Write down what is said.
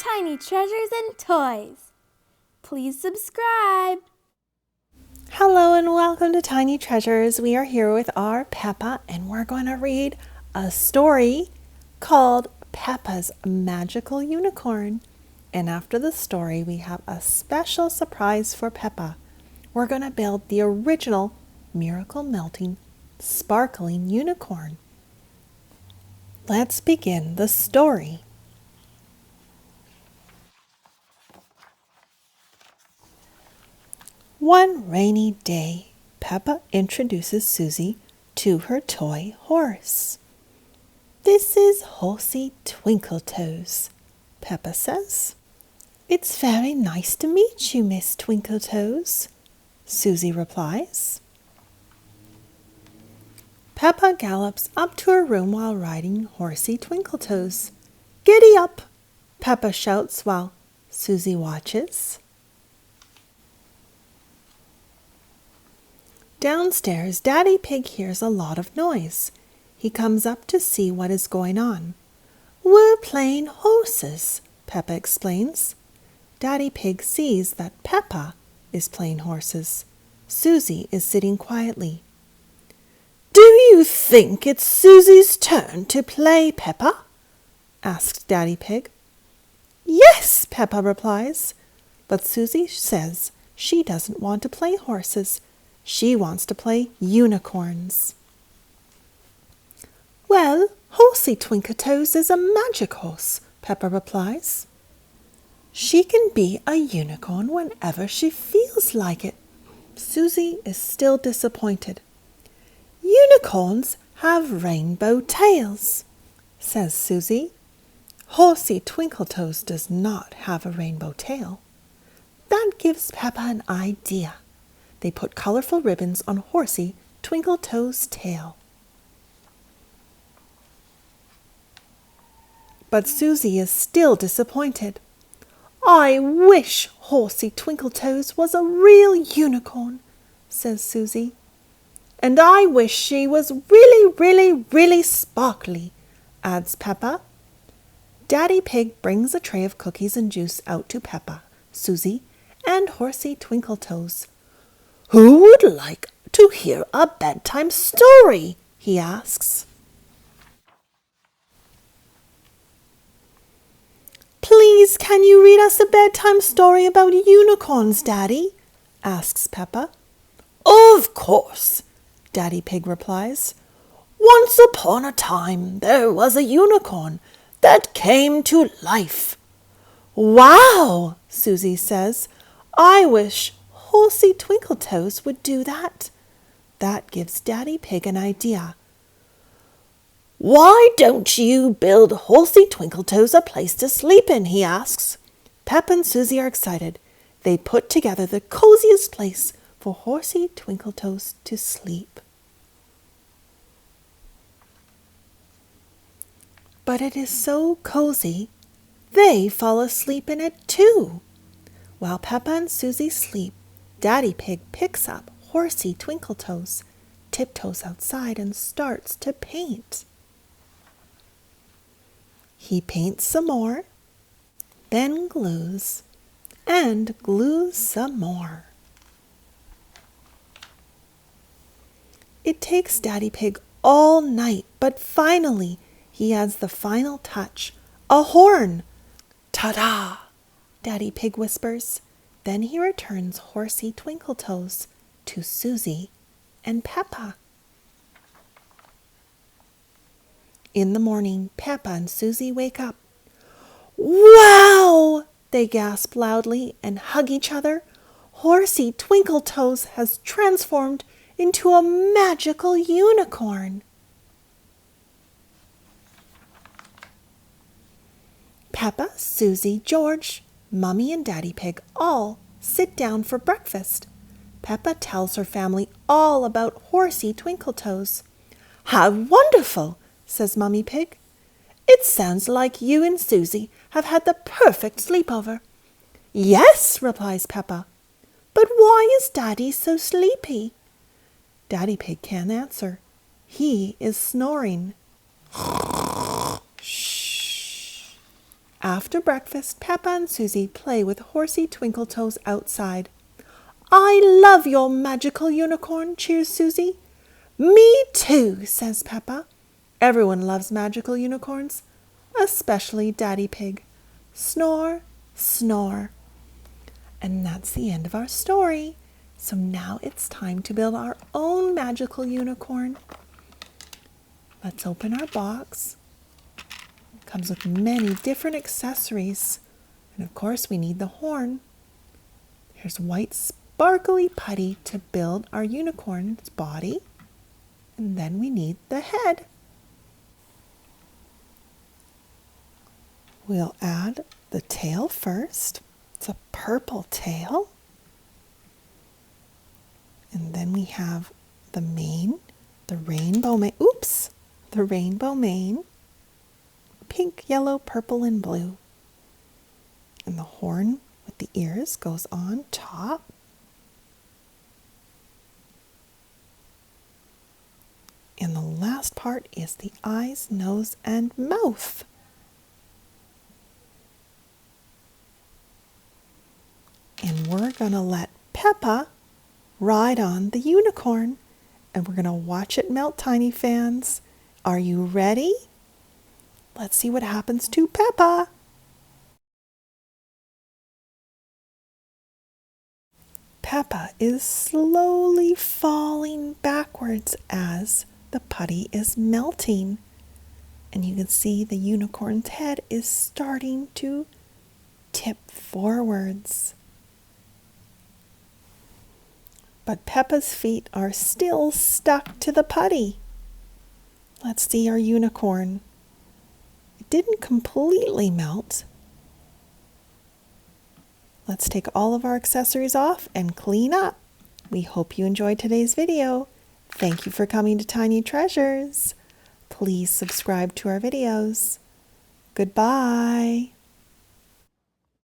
tiny treasures and toys. Please subscribe. Hello and welcome to Tiny Treasures. We are here with our Peppa and we're going to read a story called Peppa's Magical Unicorn. And after the story, we have a special surprise for Peppa. We're going to build the original miracle melting sparkling unicorn. Let's begin the story. One rainy day, Peppa introduces Susie to her toy horse. "This is Horsey Twinkletoes," Peppa says. "It's very nice to meet you, Miss Twinkletoes," Susie replies. Peppa gallops up to her room while riding Horsey Twinkletoes. "Giddy up!" Peppa shouts while Susie watches. Downstairs, Daddy Pig hears a lot of noise. He comes up to see what is going on. "We're playing horses," Peppa explains. Daddy Pig sees that Peppa is playing horses. Susie is sitting quietly. "Do you think it's Susie's turn to play, Peppa?" asked Daddy Pig. "Yes," Peppa replies. But Susie says she doesn't want to play horses. She wants to play unicorns. "Well, Horsey Twinkletoes is a magic horse," Peppa replies. "She can be a unicorn whenever she feels like it." Susie is still disappointed. "Unicorns have rainbow tails," says Susie. Horsey Twinkletoes does not have a rainbow tail. That gives Peppa an idea. They put colorful ribbons on Horsey Twinkletoes' tail. But Susie is still disappointed. "I wish Horsey Twinkletoes was a real unicorn," says Susie. "And I wish she was really sparkly," adds Peppa. Daddy Pig brings a tray of cookies and juice out to Peppa, Susie, and Horsey Twinkletoes. "Who would like to hear a bedtime story?" he asks. "Please, can you read us a bedtime story about unicorns, Daddy?" asks Peppa. "Of course," Daddy Pig replies. "Once upon a time there was a unicorn that came to life." "Wow," Susie says. "I wish Horsey Twinkletoes would do that." That gives Daddy Pig an idea. "Why don't you build Horsey Twinkletoes a place to sleep in?" he asks. Pep and Susie are excited. They put together the coziest place for Horsey Twinkletoes to sleep. But it is so cozy, they fall asleep in it too. While Peppa and Susie sleep, Daddy Pig picks up Horsey Twinkletoes, tiptoes outside and starts to paint. He paints some more, then glues, and glues some more. It takes Daddy Pig all night, but finally he adds the final touch, a horn. "Ta-da!" Daddy Pig whispers. Then he returns Horsey Twinkletoes to Susie and Peppa. In the morning, Peppa and Susie wake up. "Wow!" they gasp loudly and hug each other. Horsey Twinkletoes has transformed into a magical unicorn. Peppa, Susie, George, Mummy and Daddy Pig all sit down for breakfast. Peppa tells her family all about Horsey Twinkletoes. "How wonderful," says Mummy Pig. "It sounds like you and Susie have had the perfect sleepover." "Yes," replies Peppa. "But why is Daddy so sleepy?" Daddy Pig can't answer. He is snoring. Shh. After breakfast, Peppa and Susie play with Horsey Twinkletoes outside. I love your magical unicorn, cheers Susie. Me too, says Peppa. Everyone loves magical unicorns, especially Daddy Pig. Snore, snore. And that's the end of our story. So now it's time to build our own magical unicorn. Let's open our box. It comes with many different accessories. And of course we need the horn. Here's white sparkly putty to build our unicorn's body. And then we need the head. We'll add the tail first. It's a purple tail. And then we have the mane, the rainbow mane. Oops! The rainbow mane. Pink, yellow, purple, and blue. And the horn with the ears goes on top. And the last part is the eyes, nose, and mouth. And we're going to let Peppa ride on the unicorn. And we're going to watch it melt, tiny fans. Are you ready? Let's see what happens to Peppa. Peppa is slowly falling backwards as the putty is melting. And you can see the unicorn's head is starting to tip forwards. But Peppa's feet are still stuck to the putty. Let's see our unicorn. It didn't completely melt. Let's take all of our accessories off and clean up. We hope you enjoyed today's video. Thank you for coming to Tiny Treasures. Please subscribe to our videos. Goodbye.